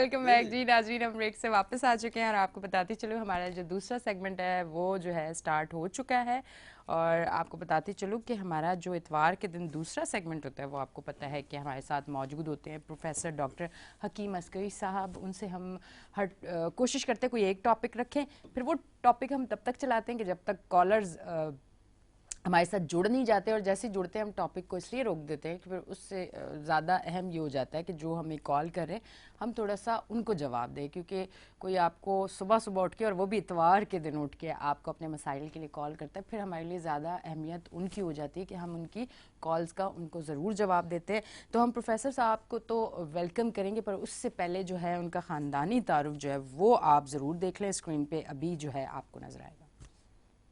Welcome back जी नाज़रीन। हम break से वापस आ चुके हैं और आपको बताती चलूँ हमारा जो दूसरा सेगमेंट है वो जो है स्टार्ट हो चुका है। और आपको बताती चलूँ कि हमारा जो इतवार के दिन दूसरा सेगमेंट होता है वो आपको पता है कि हमारे साथ मौजूद होते हैं प्रोफेसर डॉक्टर हकीम अस्करी साहब। उनसे हम हर कोशिश करते हैं कोई एक टॉपिक रखें, फिर वो टॉपिक हम तब तक चलाते हैं कि जब तक कॉलर्स हमारे साथ जुड़ नहीं जाते, और जैसे ही जुड़ते हैं हम टॉपिक को इसलिए रोक देते हैं कि फिर उससे ज़्यादा अहम ये हो जाता है कि जो हमें कॉल कर रहे हैं हम थोड़ा सा उनको जवाब दें, क्योंकि कोई आपको सुबह सुबह उठ के और वो भी इतवार के दिन उठ के आपको अपने मसाइल के लिए कॉल करता है, फिर हमारे लिए ज़्यादा अहमियत उनकी हो जाती है कि हम उनकी कॉल्स का उनको ज़रूर जवाब देते हैं। तो हम प्रोफेसर साहब को तो वेलकम करेंगे, पर उससे पहले जो है उनका ख़ानदानी तारुफ जो है वो आप ज़रूर देख लें, स्क्रीन पर अभी जो है आपको नज़र आएगा।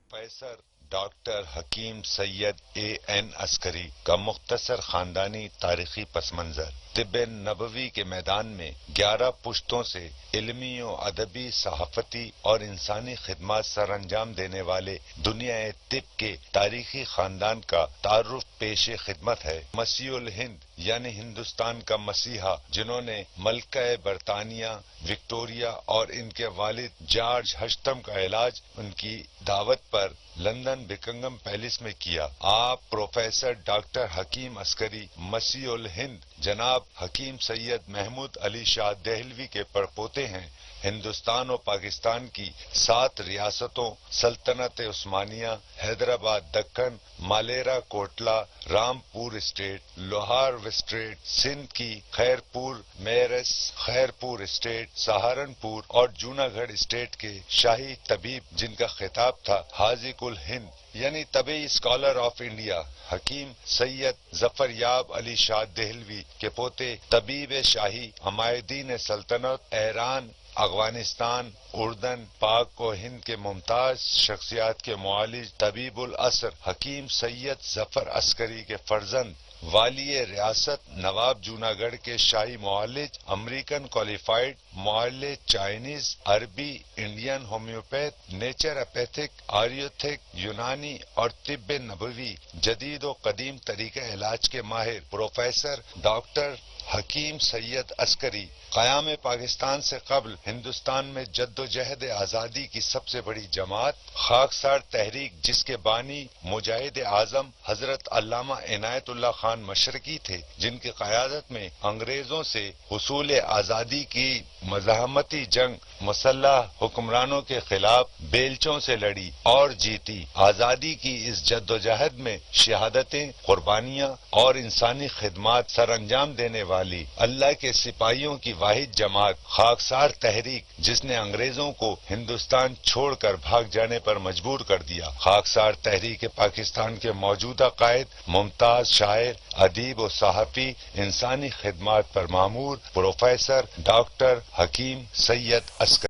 प्रोफेसर डॉक्टर हकीम सैयद A.N. अस्करी का मुख्तसर खानदानी तारीखी पस मंजर। तिब्ब नबवी के मैदान में 11 पुश्तों से इल्मी और अदबी, सहाफती और इंसानी खिदमत सर अंजाम देने वाले दुनिया तिब्ब के तारीखी खानदान का तारुफ पेश खिदमत है। मसीहुल हिंद यानी हिंदुस्तान का मसीहा, जिन्होंने मलका बरतानिया विक्टोरिया और इनके वालिद जॉर्ज हश्तम का इलाज उनकी दावत पर लंदन बिकिंगम पैलेस में किया। आप प्रोफेसर डॉक्टर हकीम अस्करी मसीहुल हिंद जनाब हकीम सैयद महमूद अली शाह देहलवी के परपोते हैं। हिंदुस्तान और पाकिस्तान की 7 रियासतों सल्तनत उस्मानिया, हैदराबाद दक्कन, मालेरा कोटला, रामपुर स्टेट, लोहार स्टेट, सिंध की खैरपुर मेरस, खैरपुर स्टेट, सहारनपुर और जूनागढ़ स्टेट के शाही तबीब, जिनका खिताब था हाजी कुल हिंद यानी तबी स्कॉलर ऑफ इंडिया, हकीम सैयद जफरयाब अली शाह देहलवी के पोते तबीब शाही हमायदीन सल्तनत ईरान, अफगानिस्तान, उर्दन, पाक और हिंद के मुमताज शख्सियात के मुआलिज तबीबुल असर हकीम सैयद जफर अस्करी के फर्जंद वाली रियासत नवाब जूनागढ़ के शाही मुआलिज, अमेरिकन क्वालिफाइड मुआलिज, चाइनीज, अरबी, इंडियन होम्योपैथ, नेचुरोपैथिक, आयुर्वेदिक, यूनानी और तिब्ब नबवी जदीद और कदीम तरीके इलाज के माहिर प्रोफेसर डॉक्टर हकीम सैयद अस्करी क़याम पाकिस्तान से कबल हिंदुस्तान में जद्दोजहद आज़ादी की सबसे बड़ी जमात खाकसार तहरीक, जिसके बानी मुजाहिद आजम हजरत अल्लामा इनायतुल्लाह खान मशरकी थे, जिनकी क़यादत में अंग्रेजों से हुसूल आज़ादी की मज़ाहमती जंग मुसल्लह हुक्मरानों के खिलाफ बेलचों से लड़ी और जीती। आज़ादी की इस जद्दोजहद में शहादतें, कुर्बानियाँ और इंसानी खिदमात सर अंजाम देने वाली अल्लाह के सिपाहियों की वाहिद जमात खाकसार तहरीक, जिसने अंग्रेजों को हिंदुस्तान छोड़कर भाग जाने पर मजबूर कर दिया। खाकसार तहरीक पाकिस्तान के मौजूदा कायद, मुमताज शायर, अदीब और सहाफ़ी, इंसानी खिदमात पर मामूर प्रोफेसर डॉक्टर हकीम सैयद अस्कर।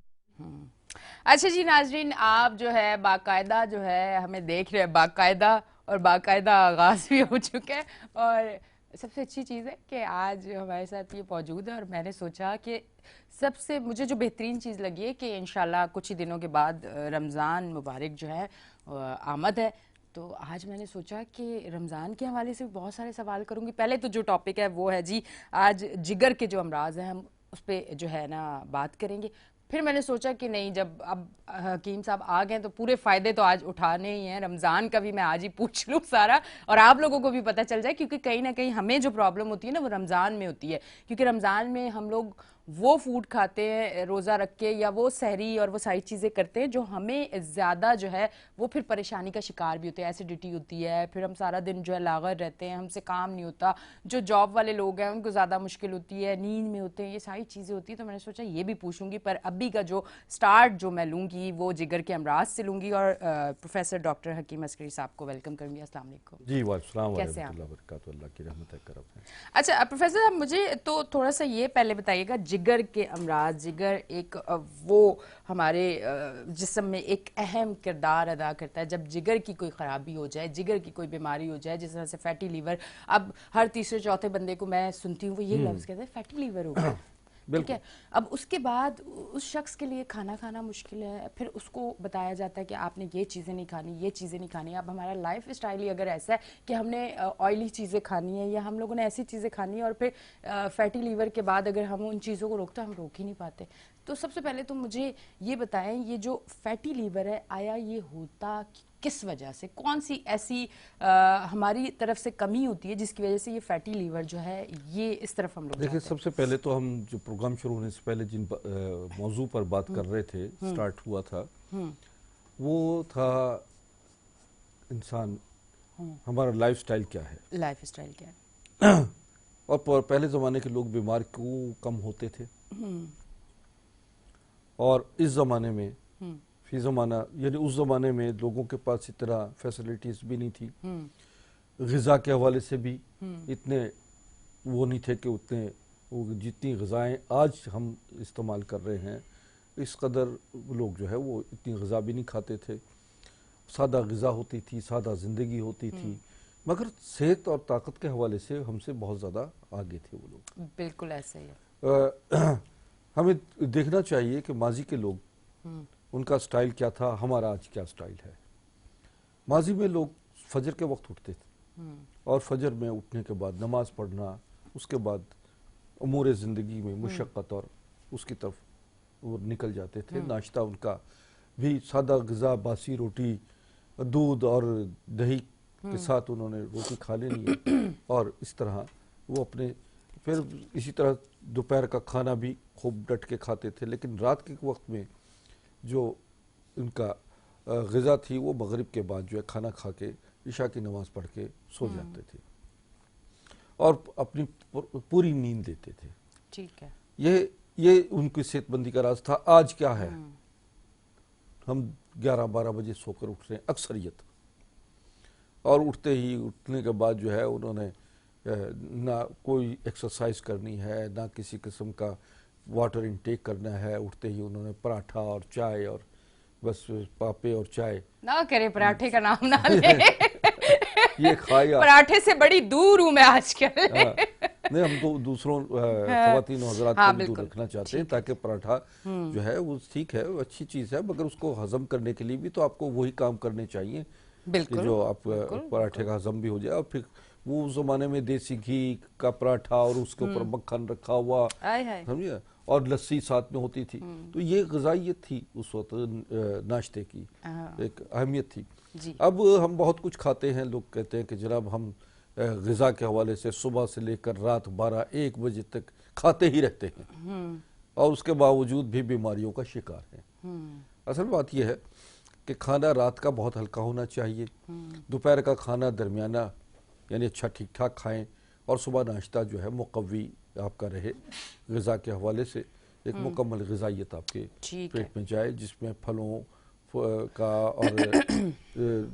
अच्छा जी नाजरीन, आप जो है बाकायदा जो है हमें देख रहे हैं, बाकायदा और बाकायदा आगाज भी हो चुका है। और सबसे अच्छी चीज़ है कि आज हमारे साथ ये मौजूद है, और मैंने सोचा कि सबसे मुझे जो बेहतरीन चीज़ लगी है कि इंशाल्लाह कुछ ही दिनों के बाद रमज़ान मुबारक जो है आमद है। तो आज मैंने सोचा कि रमज़ान के हवाले से बहुत सारे सवाल करूंगी। पहले तो जो टॉपिक है वो है जी, आज जिगर के जो अमराज हैं हम उस पर जो है ना बात करेंगे। फिर मैंने सोचा कि नहीं, जब अब हकीम साहब आ गए तो पूरे फ़ायदे तो आज उठाने ही हैं, रमज़ान का भी मैं आज ही पूछ लूँ सारा, और आप लोगों को भी पता चल जाए, क्योंकि कहीं ना कहीं हमें जो प्रॉब्लम होती है ना वो रमज़ान में होती है। क्योंकि रमज़ान में हम लोग वो फूड खाते हैं रोज़ा रख के, या वो सहरी और वो सारी चीज़ें करते हैं जो हमें ज़्यादा जो है वो फिर परेशानी का शिकार भी होते हैं। एसिडिटी होती है, फिर हम सारा दिन जो है लागर रहते हैं, हमसे काम नहीं होता। जो जॉब वाले लोग हैं उनको ज़्यादा मुश्किल होती है, नींद में होते हैं, ये सारी चीज़ें होती हैं। तो मैंने सोचा ये भी पूछूंगी, पर अभी का जो स्टार्ट जो मैं लूँगी वो जिगर के अमराज से लूँगी। और प्रोफेसर डॉक्टर हकीम अस्करी साहब को वेलकम करूँगी। अस्सलाम वालेकुम। जी वालेकुम कैसे हैं आप? वरहमतुल्लाह वबरकातुहू, अल्लाह की रहमत है, करम है। अच्छा प्रोफेसर साहब, मुझे तो थोड़ा सा ये पहले बताइएगा, जिगर के अमराज, जिगर एक वो हमारे जिस्म में एक अहम किरदार अदा करता है। जब जिगर की कोई ख़राबी हो जाए, जिगर की कोई बीमारी हो जाए, जिस तरह से फैटी लीवर, अब हर तीसरे चौथे बंदे को मैं सुनती हूँ वो ये लफ्ज़ कहते हैं फैटी लीवर हो गया। ठीक है। अब उसके बाद उस शख्स के लिए खाना खाना मुश्किल है, फिर उसको बताया जाता है कि आपने ये चीज़ें नहीं खानी, ये चीज़ें नहीं खानी। अब हमारा लाइफ स्टाइल ही अगर ऐसा है कि हमने ऑयली चीज़ें खानी है या हम लोगों ने ऐसी चीज़ें खानी है और फिर फैटी लीवर के बाद अगर हम उन चीज़ों को रोकते हम रोक ही नहीं पाते। तो सबसे पहले तो मुझे ये बताएं, ये जो फैटी लीवर है आया ये होता किस वजह से, कौन सी ऐसी हमारी तरफ से कमी होती है जिसकी वजह से ये फैटी लीवर जो है ये इस तरफ हम लोग देखिए, जाते हैं? सबसे पहले तो हम जो प्रोग्राम शुरू होने से पहले जिन मौजू पर बात कर रहे थे, स्टार्ट हुआ था, वो था इंसान, हमारा लाइफस्टाइल क्या है। लाइफ स्टाइल क्या है? और पहले ज़माने के लोग बीमार क्यों कम होते थे, और इस ज़माने में फी ज़माना यानी उस ज़माने में लोगों के पास इतना फैसिलिटीज़ भी नहीं थी, ग़िज़ा के हवाले से भी इतने वो नहीं थे कि उतने वो जितनी ग़िज़ाएँ आज हम इस्तेमाल कर रहे हैं इस कदर लोग जो है वो इतनी ग़िज़ा भी नहीं खाते थे। सादा ग़िज़ा होती थी, सादा ज़िंदगी होती थी, मगर सेहत और ताकत के हवाले से हमसे बहुत ज़्यादा आगे थे वो लोग। बिल्कुल ऐसे ही है। हमें देखना चाहिए कि माजी के लोग, उनका स्टाइल क्या था, हमारा आज क्या स्टाइल है। माजी में लोग फजर के वक्त उठते थे और फजर में उठने के बाद नमाज पढ़ना, उसके बाद उमूर ज़िंदगी में मुशक्क़त और उसकी तरफ वो निकल जाते थे। नाश्ता उनका भी सादा ग़िज़ा, बासी रोटी, दूध और दही के साथ उन्होंने रोटी खा लेनी है और इस तरह वो अपने, फिर इसी तरह दोपहर का खाना भी खूब डट के खाते थे। लेकिन रात के वक्त में जो इनका ग़िज़ा थी वो मगरिब के बाद जो है खाना खा के इशा की नमाज़ पढ़ के सो जाते थे और अपनी पूरी नींद लेते थे। ठीक है। ये उनकी सेहतमंदी का राज था। आज क्या है, हम 11-12 बजे सोकर उठ रहे हैं अक्सरियत, और उठने के बाद जो है उन्होंने ना कोई एक्सरसाइज करनी है, ना किसी किस्म का वाटर इनटेक करना है। उठते ही उन्होंने पराठा और चाय और बस पापे और चाय ना करे, पराठे का नाम ना ले। ये खाया। पराठे से बड़ी दूर हूं मैं आजकल। नहीं, हम तो दूसरों ख़वातीन हज़रात को भी दूर रखना चाहते हैं, ताकि पराठा जो है वो ठीक है, वो अच्छी चीज़ है, मगर उसको हजम करने के लिए भी तो आपको वही काम करने चाहिए कि जो आप पराठे का हजम भी हो जाए। और फिर वो उस ज़माने में देसी घी का पराठा और उसके ऊपर मक्खन रखा हुआ, समझिए, और लस्सी साथ में होती थी। तो ये ग़िज़ाइयत थी उस वक्त, नाश्ते की एक अहमियत थी। अब हम बहुत कुछ खाते हैं, लोग कहते हैं कि जनाब हम ग़िज़ा के हवाले से सुबह से लेकर रात 12-1 बजे तक खाते ही रहते हैं और उसके बावजूद भी बीमारियों का शिकार हैं। असल बात यह है कि खाना रात का बहुत हल्का होना चाहिए, दोपहर का खाना दरमियाना यानी अच्छा ठीक ठाक खाएं, और सुबह नाश्ता जो है मुक़व्वी आपका रहे, ग़िज़ा के हवाले से एक मुकम्मल ग़िज़ाइयत आपके पेट में जाए, जिसमें फलों का और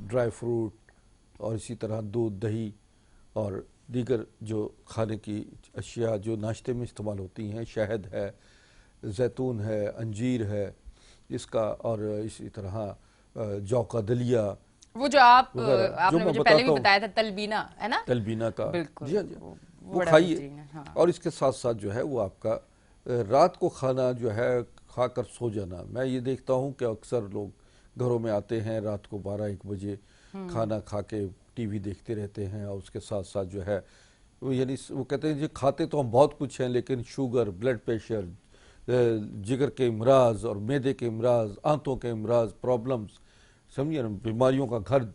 ड्राई फ्रूट और इसी तरह दूध, दही और दीगर जो खाने की अशिया जो नाश्ते में इस्तेमाल होती हैं, शहद है, जैतून है, अंजीर है इसका, और इसी तरह जौ का दलिया, वो जो आपने मुझे पहले भी बताया था, तलबीना है ना, तलबीना का, बिल्कुल, जी हाँ, वो खाइए। हाँ। और इसके साथ साथ जो है वो आपका रात को खाना जो है खाकर सो जाना। मैं ये देखता हूँ कि अक्सर लोग घरों में आते हैं रात को 12-1 बजे, खाना खा के टीवी देखते रहते हैं, और उसके साथ साथ जो है वो यानी वो कहते हैं जी खाते तो हम बहुत कुछ हैं, लेकिन शुगर, ब्लड प्रेशर, जिगर के इमराज और मैदे के इमराज, आंतों के इमराज, प्रॉब्लम्स, समझिए ना, बीमारियों का घर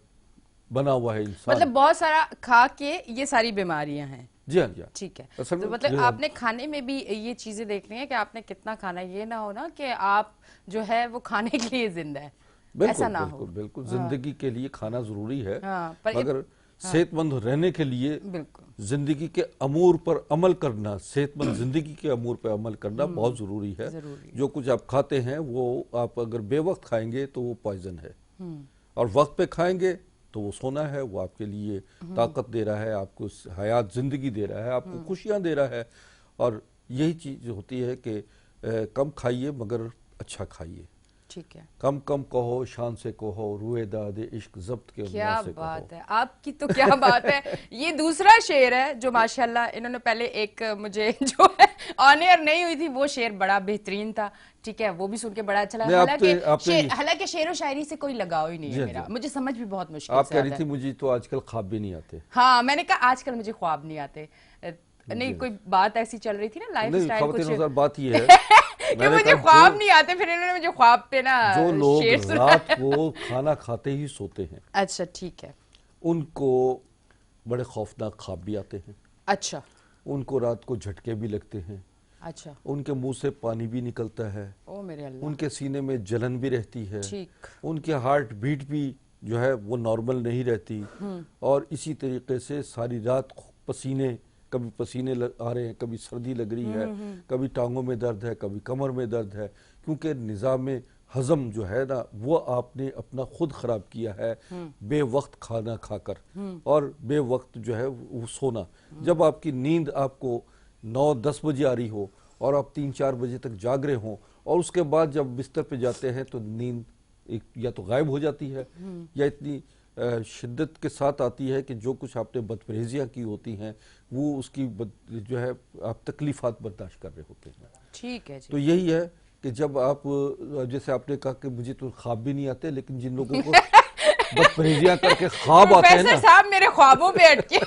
बना हुआ है इंसान। मतलब बहुत सारा खा के ये सारी बीमारियां हैं। जी हाँ, जी हाँ। ठीक है। तो मतलब आपने खाने में भी ये चीजें देखनी है कि आपने कितना खाना है, ये ना हो ना कि आप जो है वो खाने के लिए जिंदा है, ऐसा ना हो। बिल्कुल जिंदगी के लिए खाना जरूरी है, पर मगर सेहतमंद रहने के लिए जिंदगी के अमूर पर अमल करना, सेहतमंद जिंदगी के अमूर पर अमल करना बहुत जरूरी है। जो कुछ आप खाते हैं वो आप अगर बेवक्त खाएंगे तो वो पॉइजन है, और वक्त पे खाएंगे तो वो सोना है, वो आपके लिए ताकत दे रहा है, आपको हयात ज़िंदगी दे रहा है, आपको खुशियाँ दे रहा है। और यही चीज़ होती है कि कम खाइए मगर अच्छा खाइए। ठीक है। कम कम कहो शान से कहो, रुए दादे इश्क जब्त के क्या से बात कहो। है आपकी, तो क्या बात है। ये दूसरा शेर है जो माशाल्लाह इन्होंने पहले एक मुझे जो है ऑन एयर नहीं हुई थी वो शेर बड़ा बेहतरीन था, ठीक है, वो भी सुन के बड़ा अच्छा लगा। हालांकि शेर और शायरी से कोई लगाव ही नहीं है मेरा, मुझे समझ भी बहुत मुश्किल आप कह रही थी मुझे तो आजकल ख्वाब भी नहीं आते। हाँ, मैंने कहा आजकल मुझे ख्वाब नहीं आते। नहीं, कोई बात ऐसी चल रही थी ना लाइफ स्टाइल कुछ, बात ये है कि मुझे ख्वाब नहीं आते, फिर इन्होंने मुझे ख्वाब पे ना जो लोग शेर रात को खाना खाते ही सोते हैं, अच्छा ठीक है, उनको बड़े खौफनाक ख्वाब भी आते हैं। अच्छा, उनको रात को झटके भी लगते हैं, अच्छा, उनके मुंह से पानी भी निकलता है, ओ मेरे अल्लाह, उनके सीने में जलन भी रहती है, ठीक, उनके हार्ट बीट भी जो है वो नॉर्मल नहीं रहती, और इसी तरीके से सारी रात पसीने, कभी पसीने आ रहे हैं, कभी सर्दी लग रही है, कभी टांगों में दर्द है, कभी कमर में दर्द है, क्योंकि निज़ाम हजम जो है ना वो आपने अपना खुद खराब किया है बेवक्त खाना खाकर और बेवक्त जो है वो सोना। जब आपकी नींद आपको 9-10 बजे आ रही हो और आप 3-4 बजे तक जाग रहे हो और उसके बाद जब बिस्तर पे जाते हैं तो नींद या तो गायब हो जाती है या इतनी शिद्दत के साथ आती है कि जो कुछ आपने बदपरहेजियाँ की होती हैं वो उसकी जो है आप तकलीफ़ात बर्दाश्त कर रहे होते हैं। ठीक है जी। तो यही है कि जब आप, जैसे आपने कहा कि मुझे तो ख्वाब भी नहीं आते, लेकिन जिन लोगों को बदपरहेजियां करके ख्वाब आते हैं ना, साहब मेरे ख्वाबों पे अटके,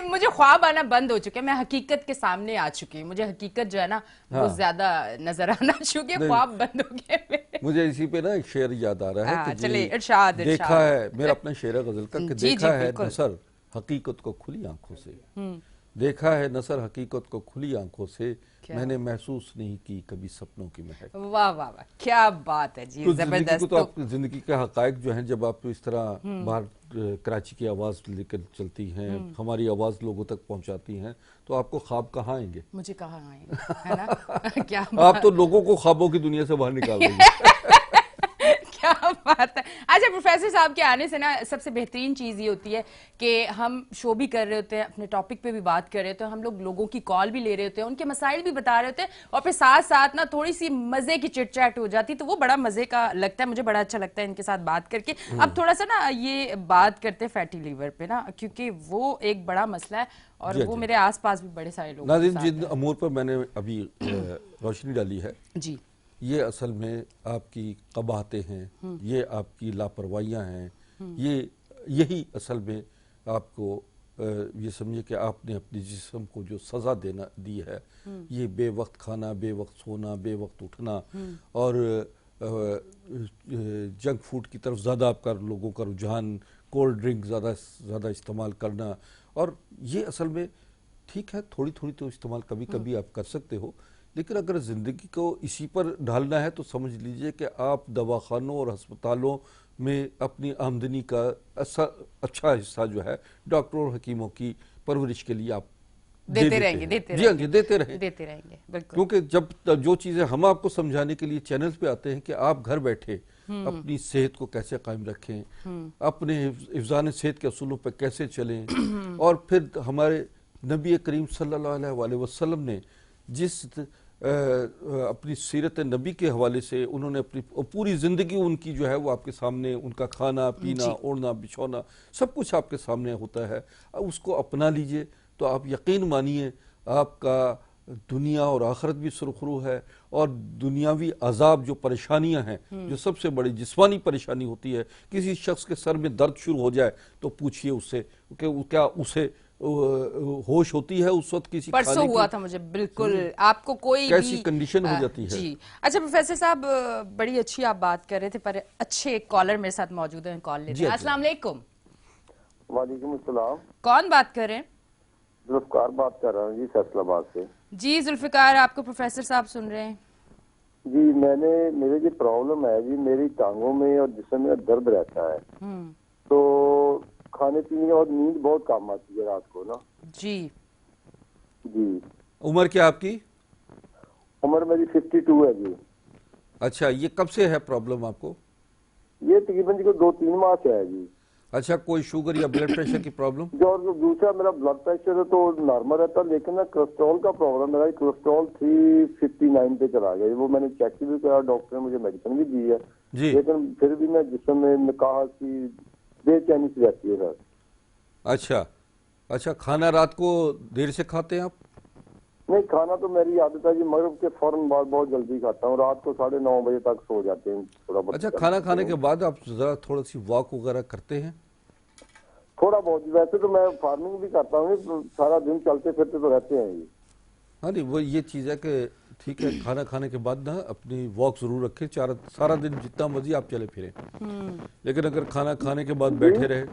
मुझे ख्वाब आना बंद हो चुके हैं, मैं हकीकत के सामने आ चुकी हूँ, मुझे हकीकत जो है ना वो ज्यादा नजर आना चुकी है, ख्वाब बंद हो गए। मुझे इसी पे ना एक शेर याद आ रहा है कि चलिए इरशाद, देखा है, मेरा अपना शेर है गजल का, कि देखा है नसर हकीकत को खुली आंखों से, देखा है नसर हकीकत को खुली आंखों से, मैंने महसूस नहीं की कभी सपनों की महक। वाह वाह वाह, क्या बात है जी, जबरदस्त। तो आप जिंदगी के हकायक जो हैं जब आप इस तरह बाहर कराची की आवाज लेकर चलती हैं, हमारी आवाज लोगों तक पहुंचाती हैं, तो आपको ख्वाब कहाँ आएंगे? मुझे कहाँ आएंगे, है ना। क्या आप तो लोगों को ख्वाबों की दुनिया से बाहर निकाल रही हैं। क्या बात है। अच्छा, प्रोफेसर साहब के आने से ना सबसे बेहतरीन चीज़ ये होती है कि हम शो भी कर रहे होते हैं, अपने टॉपिक पे भी बात कर रहे होते हैं, हम लोगों की कॉल भी ले रहे होते हैं, उनके मसाइल भी बता रहे होते हैं, और फिर साथ साथ ना थोड़ी सी मज़े की चिट चैट हो जाती है, तो वो बड़ा मज़े का लगता है, मुझे बड़ा अच्छा लगता है इनके साथ बात करके। अब थोड़ा सा ना ये बात करते हैं फैटी लीवर पे ना, क्योंकि वो एक बड़ा मसला है और वो मेरे आस-पास भी बड़े सारे लोग। नाज़रीन, जिन अमूर पर मैंने अभी रोशनी डाली है जी, ये असल में आपकी कबाहतें हैं, ये आपकी लापरवाहियां हैं, यही असल में आपको ये समझिए कि आपने अपने जिस्म को जो सज़ा दी है, ये बेवक्त खाना, बेवक्त सोना, बेवक्त उठना और जंक फूड की तरफ ज़्यादा आपका लोगों का रुझान, कोल्ड ड्रिंक ज़्यादा इस्तेमाल करना, और ये असल में ठीक है, थोड़ी थोड़ी तो इस्तेमाल कभी कभी आप कर सकते हो, लेकिन अगर ज़िंदगी को इसी पर ढालना है तो समझ लीजिए कि आप दवाखानों और अस्पतालों में अपनी आमदनी का अच्छा हिस्सा जो है डॉक्टरों और हकीमों की परवरिश के लिए आप देते रहेंगे, देते रहेंगे, क्योंकि जब जो चीज़ें हम आपको समझाने के लिए चैनल्स पे आते हैं कि आप घर बैठे अपनी सेहत को कैसे कायम रखें, अपने हिफ्ज़ान सेहत के असूलों पर कैसे चलें, और फिर हमारे नबी करीम सल्लल्लाहु अलैहि वसल्लम ने जिस अपनी सीरत नबी के हवाले से उन्होंने अपनी पूरी ज़िंदगी उनकी जो है वो आपके सामने, उनका खाना पीना, ओढ़ना बिछौना सब कुछ आपके सामने होता है, उसको अपना लीजिए तो आप यकीन मानिए आपका दुनिया और आखिरत भी सुरखरू है, और दुनियावी अजाब जो परेशानियां हैं, जो सबसे बड़ी जिस्मानी परेशानी होती है, किसी शख्स के सर में दर्द शुरू हो जाए तो पूछिए उससे कि क्या उसे होश होती है उस वक्त? किसी परसों हुआ था मुझे, बिल्कुल आपको कोई कैसी कंडीशन हो जाती है जी। अच्छा प्रोफेसर साहब, बड़ी अच्छी आप बात कर रहे थे, पर अच्छे एक कॉलर मेरे साथ मौजूद है, कॉल लेते हैं। अस्सलाम वालेकुम। वालेकुम अस्सलाम। कौन बात कर रहे हैं? जुल्फकार बात कर रहा हूँ जी, फैसलाबाद से। जी जुल्फकार, आपको प्रोफेसर साहब सुन रहे हैं जी। मेरे जो प्रॉब्लम है जी, मेरी टांगों में और जिस्म में दर्द रहता है, तो खाने पीने और नींद बहुत कम आती है रात को ना जी। जी। उम्र क्या आपकी? उम्र मेरी 52 है जी। अच्छा, ये कब से है प्रॉब्लम आपको? ये तकरीबन जी को 2-3 माह से है जी। अच्छा, कोई शुगर या ब्लड प्रेशर की प्रॉब्लम? जो दूसरा मेरा ब्लड प्रेशर है तो नॉर्मल रहता है, लेकिन ना कोलेस्ट्रॉल का प्रॉब्लम, मेरा कोलेस्ट्रॉल 359 पे चला गया। वो मैंने चेक भी किया, डॉक्टर ने मुझे मेडिसिन भी दी है, जी। लेकिन फिर भी मैं जिस्म में कहा कि बेचैनी सी रहती है सर। अच्छा अच्छा, खाना रात को देर से खाते हैं आप? नहीं, खाना तो मेरी आदत है जी, मगरिब के फौरन बाद बहुत जल्दी खाता हूँ, रात को 9:30 बजे तक सो जाते हैं थोड़ा बहुत। अच्छा, खाना खाने के बाद आप जरा थोड़ी सी वॉक वगैरह करते हैं? थोड़ा बहुत, वैसे तो मैं फार्मिंग भी करता हूँ, तो सारा दिन चलते फिरते तो रहते हैं जी। हाँ, नहीं वो ये चीज़ है कि ठीक है, खाना खाने के बाद ना अपनी वॉक जरूर रखें, सारा दिन जितना मर्जी आप चले फिरें, लेकिन अगर खाना खाने के बाद बैठे रहे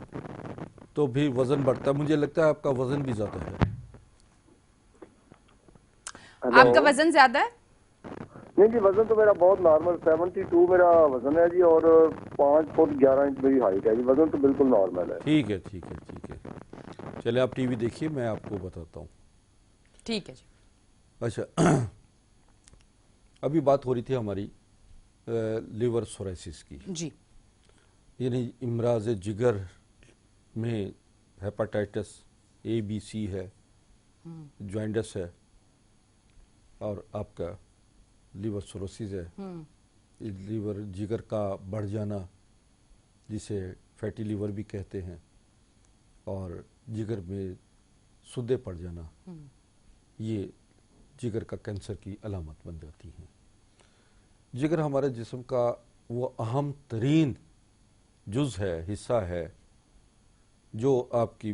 तो भी वजन बढ़ता है। मुझे लगता है आपका वजन भी ज्यादा है। आपका वजन ज्यादा है? नहीं जी, वजन तो मेरा बहुत नॉर्मल 72 मेरा वजन है जी, और 5 फुट 11 इंच मेरी हाइट है जी। वजन तो बिल्कुल नॉर्मल है। ठीक है ठीक है ठीक है, चले आप टीवी देखिए, मैं आपको बताता हूँ। ठीक है जी। अच्छा, अभी बात हो रही थी हमारी लिवर सोराइसिस की जी। यानी इमराज जिगर में हेपाटाइटिस ए बी सी है, जॉइंडस है और आपका लिवर सोरोसिस है। लिवर जिगर का बढ़ जाना, जिसे फैटी लिवर भी कहते हैं, और जिगर में सुद्दे पड़ जाना, ये जिगर का कैंसर की अलामत बन जाती हैं। जिगर हमारे जिस्म का वो अहम तरीन जुज़ है, हिस्सा है, जो आपकी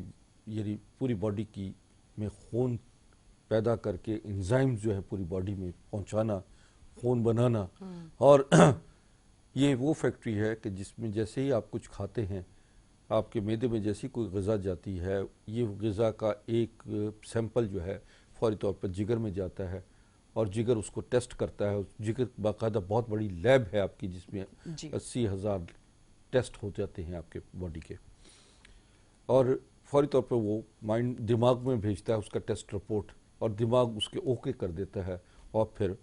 यानी पूरी बॉडी की में खून पैदा करके एंजाइम जो है पूरी बॉडी में पहुंचाना, खून बनाना। और ये वो फैक्ट्री है कि जिसमें जैसे ही आप कुछ खाते हैं, आपके मैदे में जैसी कोई ग़िज़ा जाती है, ये ग़िज़ा का एक सैंपल जो है फौरी तौर पर जिगर में जाता है और जिगर उसको टेस्ट करता है। जिगर बाकायदा बहुत बड़ी लैब है आपकी, जिसमें 80,000 टेस्ट हो जाते हैं आपके बॉडी के, और फौरी तौर पर वो माइंड दिमाग में भेजता है उसका टेस्ट रिपोर्ट, और दिमाग उसके ओके कर देता है, और फिर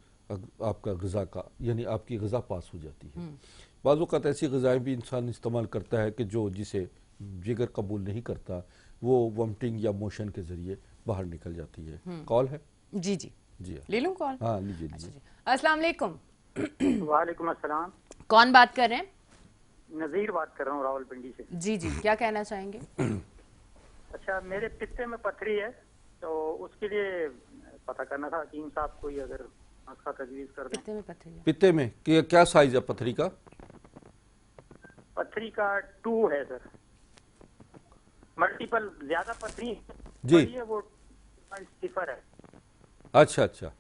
आपका ग़िज़ा का यानी आपकी ग़िज़ा पास हो जाती है। बाज़ औक़ात ऐसी ग़िज़ाएँ भी इंसान इस्तेमाल करता है कि जो जिसे जिगर कबूल नहीं करता, वो वॉमिटिंग या मोशन के ज़रिए बाहर निकल जाती है। कॉल है? जी जी जी ले लूं कॉल? हाँ, लीजिए लीजिए। अस्सलाम वालेकुम। वालेकुम अस्सलाम। कौन बात कर रहे हैं? नज़ीर बात कर रहा हूँ रावलपिंडी से। जी जी, क्या कहना चाहेंगे? अच्छा, मेरे पित्ते में पथरी है, तो उसके लिए पता करना था हकीम साहब, कोई अगर उसका तजवीज़ कर दें। पित्ते में पथरी है? पित्ते में क्या साइज है पथरी का? पथरी का 2 है सर, मल्टीपल ज्यादा पथरी जी है, वो 0 है। अच्छा अच्छा,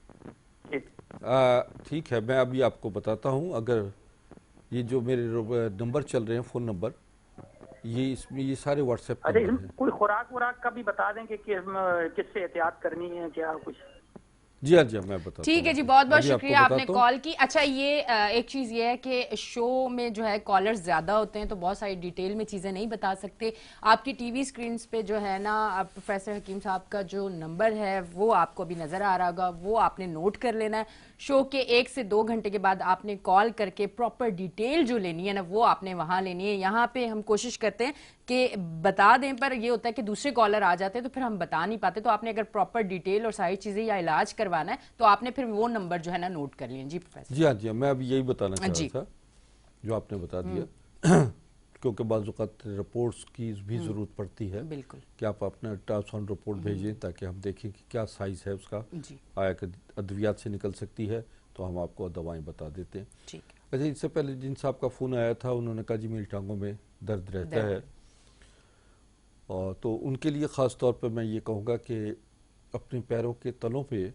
ठीक है, मैं अभी आपको बताता हूँ। अगर ये जो मेरे नंबर चल रहे हैं, फ़ोन नंबर, ये इसमें ये सारे व्हाट्सएप अच्छा, नंबर हैं। कोई खुराक का भी बता दें कि किससे एहतियात करनी है, क्या कुछ? जी हाँ जी हाँ, मैं बताता ठीक है हूँ। जी, बहुत बहुत अभी शुक्रिया आपको आपने बताता हूँ। कॉल की। अच्छा, ये एक चीज़ ये है कि शो में जो है कॉलर्स ज़्यादा होते हैं, तो बहुत सारी डिटेल में चीज़ें नहीं बता सकते। आपकी टीवी स्क्रीन पे जो है ना, आप प्रोफेसर हकीम साहब का जो नंबर है वो आपको अभी नज़र आ रहा होगा, वो आपने नोट कर लेना है। शो के 1 से 2 घंटे के बाद आपने कॉल करके प्रॉपर डिटेल जो लेनी है ना, वो आपने वहाँ लेनी है। यहाँ पे हम कोशिश करते हैं कि बता दें, पर ये होता है कि दूसरे कॉलर आ जाते हैं तो फिर हम बता नहीं पाते। तो आपने अगर प्रॉपर डिटेल और सारी चीज़ें या इलाज करवाना है तो आपने फिर वो नंबर जो है ना नोट कर लिए। जी प्रोफेसर। जी हाँ जी हाँ, मैं अभी यही बताना चाह रहा था जो आपने बता दिया। क्योंकि बाज़ औक़ात रिपोर्ट्स की भी ज़रूरत पड़ती है, बिल्कुल, कि आप अपना अल्ट्रासाउंड रिपोर्ट भेजें ताकि हम देखें कि क्या साइज़ है उसका, जी आया कि अद्वियात से निकल सकती है तो हम आपको दवाएं बता देते हैं। ठीक है। अच्छा, इससे पहले जिन साहब का फ़ोन आया था, उन्होंने कहा जी मेरी टांगों में दर्द रहता है, और तो उनके लिए ख़ास तौर पर मैं ये कहूँगा कि अपने पैरों के तलों पे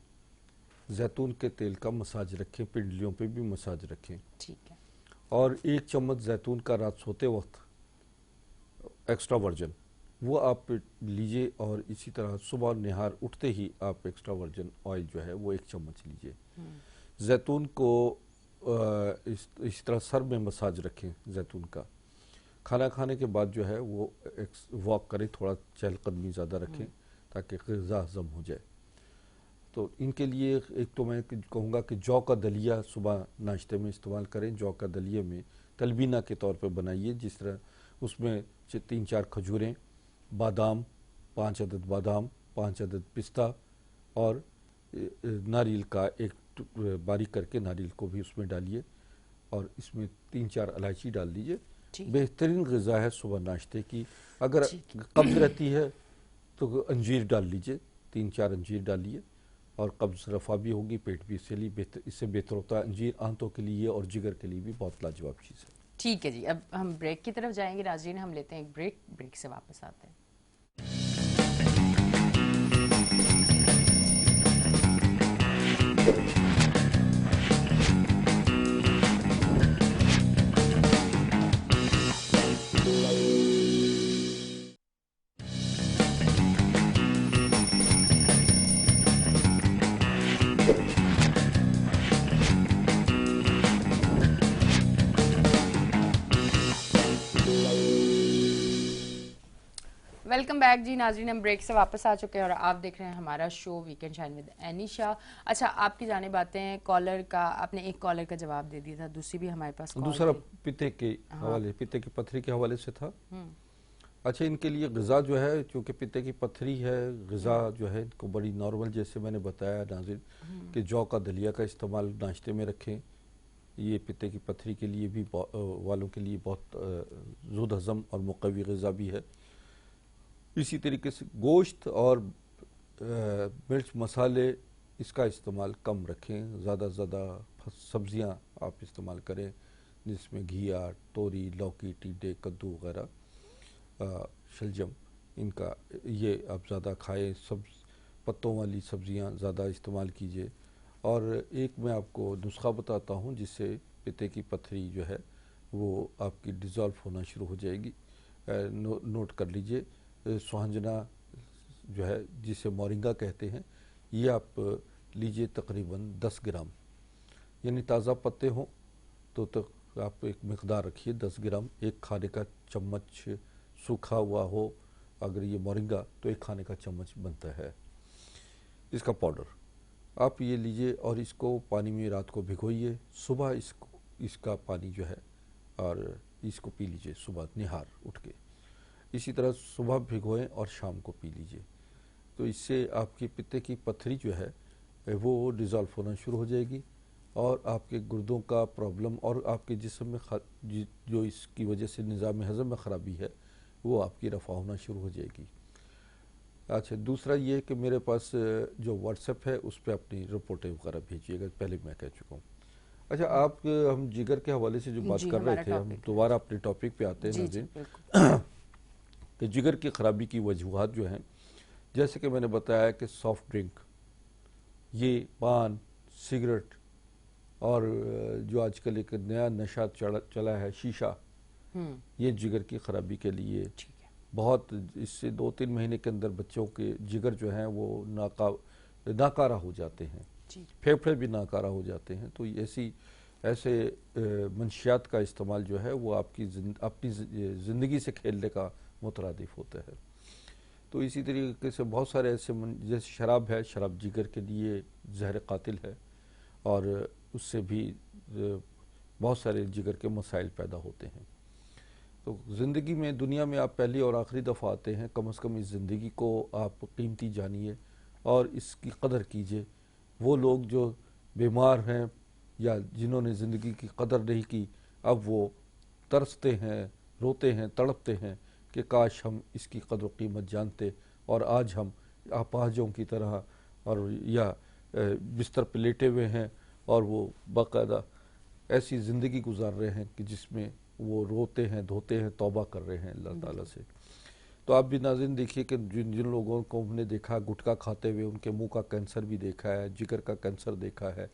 जैतून के तेल का मसाज रखें, पिंडलियों पे भी मसाज रखें, ठीक है। और 1 चम्मच जैतून का रात सोते वक्त एक्स्ट्रा वर्जन वो आप लीजिए, और इसी तरह सुबह निहार उठते ही आप एक्स्ट्रा वर्जन ऑयल जो है वो 1 चम्मच लीजिए। जैतून को इस तरह सर में मसाज रखें जैतून का। खाना खाने के बाद जो है वो वॉक करें, थोड़ा चहलकदमी ज़्यादा रखें ताकि ग़िज़ा हज़म हो जाए। तो इनके लिए एक तो मैं कहूँगा कि जौ का दलिया सुबह नाश्ते में इस्तेमाल करें। जौ का दलिया में तलबीना के तौर पे बनाइए, जिस तरह उसमें 3-4 खजूरें, बादाम, 5 अदद बादाम, 5 अदद पिस्ता और नारियल का एक बारीक करके नारियल को भी उसमें डालिए और इसमें 3-4 इलायची डाल दीजिए। बेहतरीन ग़िज़ा है सुबह नाश्ते की। अगर कब्ज़ रहती है तो अंजीर डाल लीजिए, 3-4 अंजीर डालिए और कब्ज़ रफ़ा भी होगी, पेट भी इससे बेहतर होता है। अंजीर आंतों के लिए और जिगर के लिए भी बहुत लाजवाब चीज़ है। ठीक है जी, अब हम ब्रेक की तरफ जाएंगे नाज़रीन, हम लेते हैं एक ब्रेक से वापस आते हैं। वेलकम बैक जी नाज़रीन, हम ब्रेक से वापस आ चुके हैं और आप देख रहे हैं हमारा show weekend shine with Anisha. अच्छा, आपकी जाने बातें हैं कॉलर का, आपने एक कॉलर का जवाब दे दिया था, दूसरी भी हमारे पास दूसरा पित्ते के हवाले, पित्ते की पथरी के हवाले से था। अच्छा, इनके लिए ग़िज़ा जो है, चूँकि पित्ते की पथरी है, ग़िज़ा जो है इनको बड़ी नॉर्मल, जैसे मैंने बताया नाज़रीन कि जौ का दलिया का इस्तेमाल नाश्ते में रखें। ये पित्ते की पथरी के लिए भी वालों के लिए बहुत ज़ुद हज़म और मुक़व्वी ग़िज़ा भी है। इसी तरीके से गोश्त और मिर्च मसाले इसका इस्तेमाल कम रखें, ज़्यादा से ज़्यादा सब्ज़ियाँ आप इस्तेमाल करें जिसमें घिया, तोरी, लौकी, टिंडे, कद्दू वगैरह, शलजम, इनका ये आप ज़्यादा खाएं। पत्तों वाली सब्ज़ियाँ ज़्यादा इस्तेमाल कीजिए। और एक मैं आपको नुस्खा बताता हूँ जिससे पित्ते की पथरी जो है वो आपकी डिज़ोल्व होना शुरू हो जाएगी। नोट कर लीजिए, सुहांजना जो है जिसे मोरिंगा कहते हैं, ये आप लीजिए तकरीबन 10 ग्राम, यानी ताज़ा पत्ते हों तो आप एक मकदार रखिए 10 ग्राम। एक खाने का चम्मच सूखा हुआ हो अगर ये मोरिंगा तो एक खाने का चम्मच बनता है इसका पाउडर। आप ये लीजिए और इसको पानी में रात को भिगोइए, सुबह इसका पानी जो है और इसको पी लीजिए सुबह निहार उठ के। इसी तरह सुबह भिगोएं और शाम को पी लीजिए। तो इससे आपकी पित्ते की पथरी जो है वो डिज़ोल्व होना शुरू हो जाएगी और आपके गुर्दों का प्रॉब्लम और आपके जिस्म में जो इसकी वजह से निज़ाम हज़म में ख़राबी है वो आपकी रफ़ा होना शुरू हो जाएगी। अच्छा, दूसरा ये कि मेरे पास जो व्हाट्सएप है उस पर अपनी रिपोर्टें वगैरह भेजिएगा, पहले मैं कह चुका हूँ। अच्छा, आप हम जिगर के हवाले से जो बात कर रहे थे, हम दोबारा अपने टॉपिक पे आते हैं नाज़रीन कि जिगर की ख़राबी की वजूहात जो हैं, जैसे कि मैंने बताया कि सॉफ्ट ड्रिंक, ये पान, सिगरेट और जो आजकल एक नया नशा चला है शीशा, ये जिगर की ख़राबी के लिए बहुत, इससे 2-3 महीने के अंदर बच्चों के जिगर जो हैं वो नाकारा हो जाते हैं, फेफड़े भी नाकारा हो जाते हैं। तो ऐसे मंशियात का इस्तेमाल जो है वो अपनी ज़िंदगी से खेलने का मुतरादिफ होता है। तो इसी तरीके से बहुत सारे ऐसे, जैसे शराब है, शराब जिगर के लिए जहर कातिल है और उससे भी बहुत सारे जिगर के मसाइल पैदा होते हैं। तो ज़िंदगी में, दुनिया में आप पहली और आखिरी दफ़ा आते हैं, कम से कम इस ज़िंदगी को आप कीमती जानिए और इसकी कदर कीजिए। वो लोग जो बीमार हैं या जिन्होंने ज़िंदगी की कदर नहीं की, अब वो तरसते हैं, रोते हैं, तड़पते हैं कि काश हम इसकी कदर कीमत जानते और आज हम अपाहिजों की तरह और या बिस्तर पर लेटे हुए हैं और वो बाकायदा ऐसी ज़िंदगी गुजार रहे हैं कि जिसमें वो रोते हैं, धोते हैं, तौबा कर रहे हैं अल्लाह ताला से। तो आप भी नाज़रीन देखिए कि जिन लोगों को हमने देखा गुटखा खाते हुए, उनके मुंह का कैंसर भी देखा है, जिगर का कैंसर देखा है,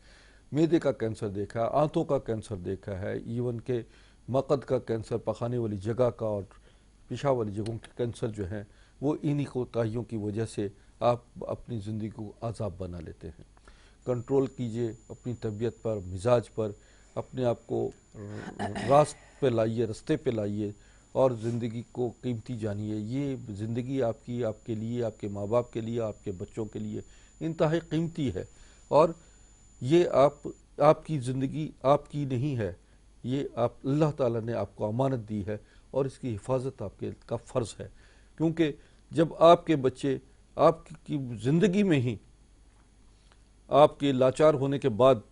मैदे का कैंसर देखा है, आंतों का कैंसर देखा है, इवन के मकद का कैंसर, पखाने वाली जगह का और पेशाब वाली जगहों के कैंसर जो हैं वो इन्हीं कोताहियों की वजह से आप अपनी ज़िंदगी को आज़ाब बना लेते हैं। कंट्रोल कीजिए अपनी तबीयत पर, मिजाज पर, अपने आप को रास्ते पे लाइए और ज़िंदगी को कीमती जानिए। ये ज़िंदगी आपकी, आपके लिए, आपके माँ बाप के लिए, आपके बच्चों के लिए इंतहाई कीमती है और ये आपकी ज़िंदगी आपकी नहीं है, ये अल्लाह ताला ने आपको अमानत दी है और इसकी हिफाजत आपके का फ़र्ज़ है, क्योंकि जब आपके बच्चे आपकी ज़िंदगी में ही आपके लाचार होने के बाद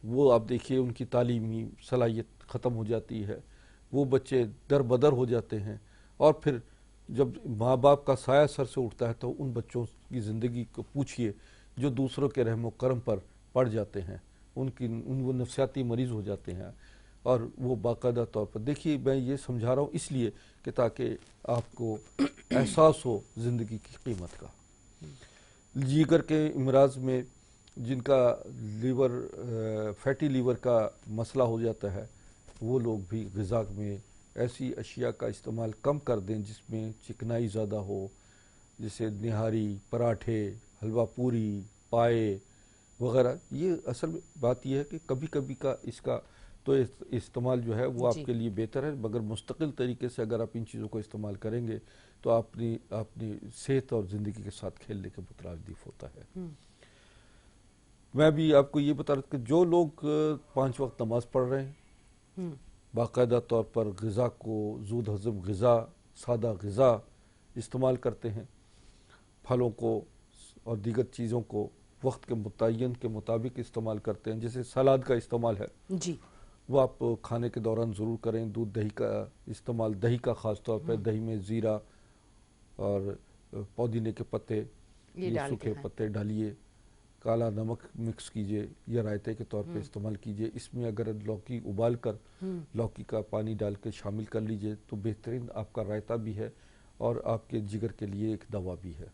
वो आप देखिए उनकी तालीमी सलाहियत ख़त्म हो जाती है, वो बच्चे दर बदर हो जाते हैं, और फिर जब माँ बाप का साया सर से उठता है तो उन बच्चों की ज़िंदगी को पूछिए जो दूसरों के रहम करम पर पड़ जाते हैं, वो नफसियाती मरीज़ हो जाते हैं। और वो बाकायदा तौर पर देखिए, मैं ये समझा रहा हूँ इसलिए कि ताकि आपको एहसास हो ज़िंदगी की कीमत का। जिगर के इमराज में जिनका लीवर फैटी लीवर का मसला हो जाता है, वो लोग भी ग़िज़ा में ऐसी अशिया का इस्तेमाल कम कर दें जिसमें चिकनाई ज़्यादा हो, जैसे निहारी, पराठे, हलवा पूरी, पाए वगैरह। ये असल बात यह है कि कभी कभी का इसका तो इस्तेमाल जो है वो आपके लिए बेहतर है, मगर मुस्तकिल तरीके से अगर आप इन चीज़ों को इस्तेमाल करेंगे तो अपनी सेहत और ज़िंदगी के साथ खेलने के मुतरादिफ होता है। मैं भी आपको ये बता रहा था कि जो लोग 5 वक्त नमाज पढ़ रहे हैं, बाकायदा तौर पर ग़िज़ा को ज़ूद हज़म ग़िज़ा, सादा ग़िज़ा इस्तेमाल करते हैं, फलों को और दीगर चीज़ों को वक्त के मुतय्यन के मुताबिक इस्तेमाल करते हैं, जैसे सलाद का इस्तेमाल है जी, वो आप खाने के दौरान ज़रूर करें। दूध दही का इस्तेमाल, दही का ख़ास तौर पर, दही में ज़ीरा और पुदीने के पत्ते, ये सूखे पत्ते डालिए, काला नमक मिक्स कीजिए या रायते के तौर पे इस्तेमाल कीजिए। इसमें अगर लौकी उबाल कर लौकी का पानी डाल के शामिल कर लीजिए तो बेहतरीन आपका रायता भी है और आपके जिगर के लिए एक दवा भी है।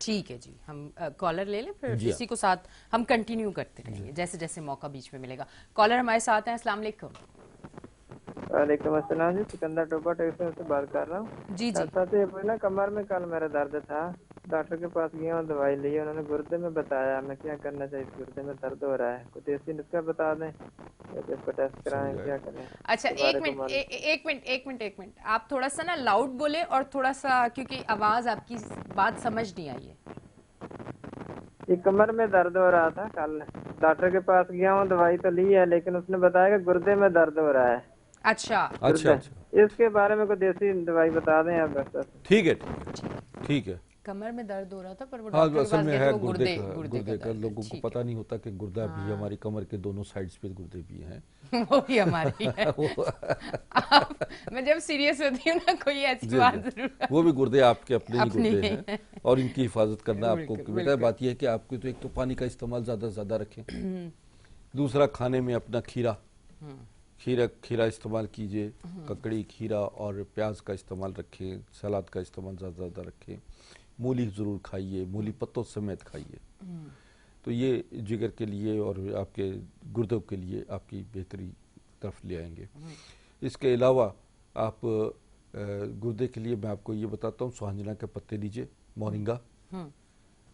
ठीक है जी, हम कॉलर ले लें, फिर इसी को साथ हम कंटिन्यू करते रहेंगे जैसे जैसे मौका बीच में मिलेगा। कॉलर हमारे साथ हैं। अस्सलाम वालेकुम। वालेकुम अस्सलाम जी, सिकंदर टोपा टेक्सटाइल से बात कर रहा हूँ जी। जी ना, कमर में कल मेरा दर्द था, डॉक्टर के पास गया और दवाई ली, उन्होंने गुर्दे में बताया, मैं क्या करना चाहिए, गुर्दे में दर्द हो रहा है, कुछ देसी नुस्खा बता दें, इसको टेस्ट कराएं, क्या करें। अच्छा, एक मिनट आप थोड़ा सा ना लाउड बोले और थोड़ा सा, क्योंकि आवाज आपकी बात समझ नहीं आई है। ये कमर में दर्द हो रहा था, कल डॉक्टर के पास गया हूँ, दवाई तो ली है, लेकिन उसने बताया कि गुर्दे में दर्द हो रहा है। अच्छा, इसके बारे में कोई देसी दवाई बता दें आप। ठीक है। कमर में दर्द हो रहा था, पर वो हाँ, असल में है गुर्दे का। लोगों को पता नहीं होता कि गुर्दा भी हमारी कमर के दोनों साइड्स पे गुर्दे भी हैं। वो भी हमारी है। मैं जब सीरियस होती हूँ ना, कोई ऐसी बात जरूर, वो भी गुर्दे आपके अपने ही गुर्दे हैं और इनकी हिफाजत करना आपको बेटा। बात यह है कि आपको तो एक तो पानी का इस्तेमाल ज्यादा रखें, दूसरा खाने में अपना खीरा इस्तेमाल कीजिए, ककड़ी, खीरा और प्याज का इस्तेमाल रखें, सलाद का इस्तेमाल ज़्यादा रखें, मूली ज़रूर खाइए, मूली पत्तों समेत खाइए। तो ये जिगर के लिए और आपके गुर्दों के लिए आपकी बेहतरी तरफ ले आएंगे। इसके अलावा आप गुर्दे के लिए मैं आपको ये बताता हूँ, सुहांजना के पत्ते लीजिए, मोरिंगा,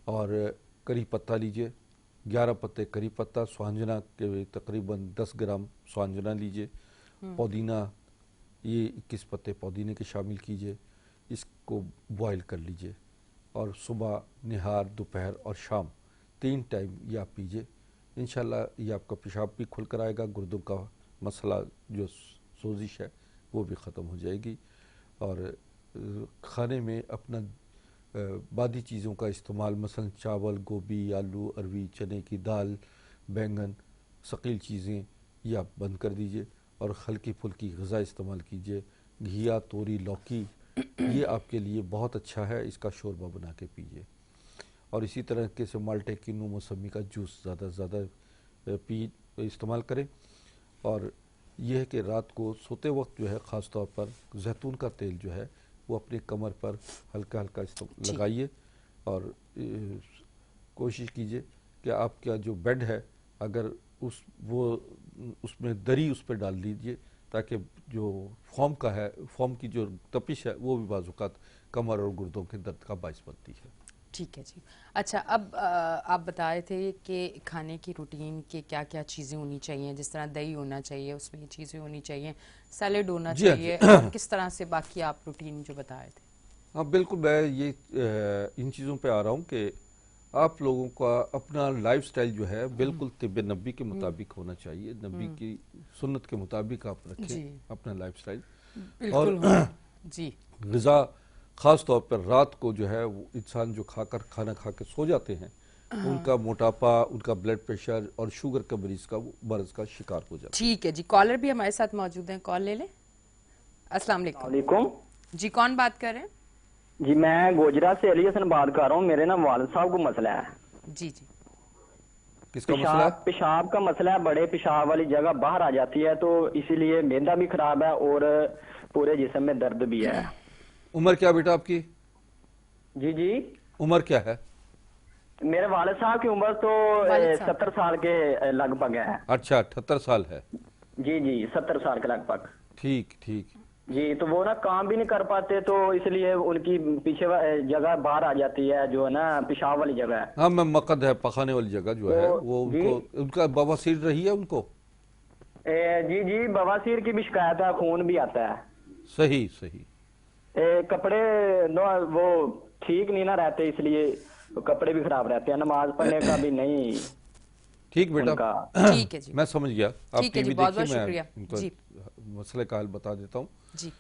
और करी पत्ता लीजिए, 11 पत्ते करी पत्ता, सुहांजना के तकरीबन 10 ग्राम सुहांजना लीजिए, पुदीना, ये 21 पत्ते पुदीने के शामिल कीजिए, इसको बॉयल कर लीजिए और सुबह, निहार, दोपहर और शाम 3 टाइम ये आप पीजिए। इंशाल्लाह ये आपका पेशाब भी खुल कर आएगा, गुर्दों का मसला जो सोजिश है वो भी ख़त्म हो जाएगी। और खाने में अपना बादी चीज़ों का इस्तेमाल, मसलन चावल, गोभी, आलू, अरवी, चने की दाल, बैंगन, सकील चीज़ें, ये आप बंद कर दीजिए और हल्की फुल्की ग़िज़ा इस्तेमाल कीजिए। घिया, तोरी, लौकी, ये आपके लिए बहुत अच्छा है, इसका शोरबा बना के पीजिए। और इसी तरह के से माल्टे, किन्नू, मौसमी का जूस ज़्यादा इस्तेमाल करें। और यह है कि रात को सोते वक्त जो है ख़ास तौर पर जैतून का तेल जो है वो अपने कमर पर हल्का लगाइए और कोशिश कीजिए कि आपका जो बेड है अगर उसमें दरी उस पर डाल दीजिए, ताकि जो फॉर्म की जो तपिश है वो भी बाज़-औक़ात कमर और गुर्दों के दर्द का बाइस बनती है। ठीक है जी। अच्छा, अब आप बता रहे थे कि खाने की रूटीन के क्या क्या चीज़ें होनी चाहिए, जिस तरह दही होना चाहिए, उसमें ये चीज़ें होनी चाहिए, सैलेड होना चाहिए, और किस तरह से बाकी आप रूटीन जो बता रहे थे। हाँ बिल्कुल, मैं ये इन चीज़ों पे आ रहा हूँ कि आप लोगों का अपना लाइफस्टाइल जो है बिल्कुल तिब्ब नबी के मुताबिक होना चाहिए, नबी की सुन्नत के मुताबिक आप रखें अपना लाइफस्टाइल। और जी। ग़िज़ा ख़ास तौर पर रात को जो है वो इंसान जो खाना खा के सो जाते हैं, उनका मोटापा, उनका ब्लड प्रेशर और शुगर का मरीज का शिकार हो जाता है। ठीक है जी, कॉलर भी हमारे साथ मौजूद हैं, कॉल ले लें। अस्सलाम वालेकुम। जी, कौन बात कर रहे हैं? जी मैं गोजरा से अली हसन बात कर रहा हूँ। मेरे ना वालिद साहब को मसला है। जी जी। किसका मसला है? पेशाब का मसला है। बड़े पेशाब वाली जगह बाहर आ जाती है, तो इसीलिए मैदा भी खराब है और पूरे जिस्म में दर्द भी है। उम्र क्या बेटा आपकी? जी जी। उम्र क्या है? मेरे वालिद साहब की उम्र तो 70 साल के लगभग है। अच्छा, 78 साल है। जी जी, 70 साल के लगभग। ठीक ठीक जी, तो वो ना काम भी नहीं कर पाते, तो इसलिए उनकी पीछे जगह बाहर आ जाती है, जो है ना पेशाब वाली जगह है। हाँ, मैं मकद है, पखाने वाली जगह जो है वो उनको, उनका बवासीर रही है उनको? जी जी, बवासीर की भी शिकायत है, खून भी आता है। सही सही। कपड़े वो ठीक नहीं ना रहते, इसलिए कपड़े भी खराब रहते हैं, नमाज पढ़ने का भी नहीं। ठीक बेटा, ठीक है जी, मैं समझ गया। आप टीवी देखिए, मैं इनको मसले का हल बता देता हूँ जी।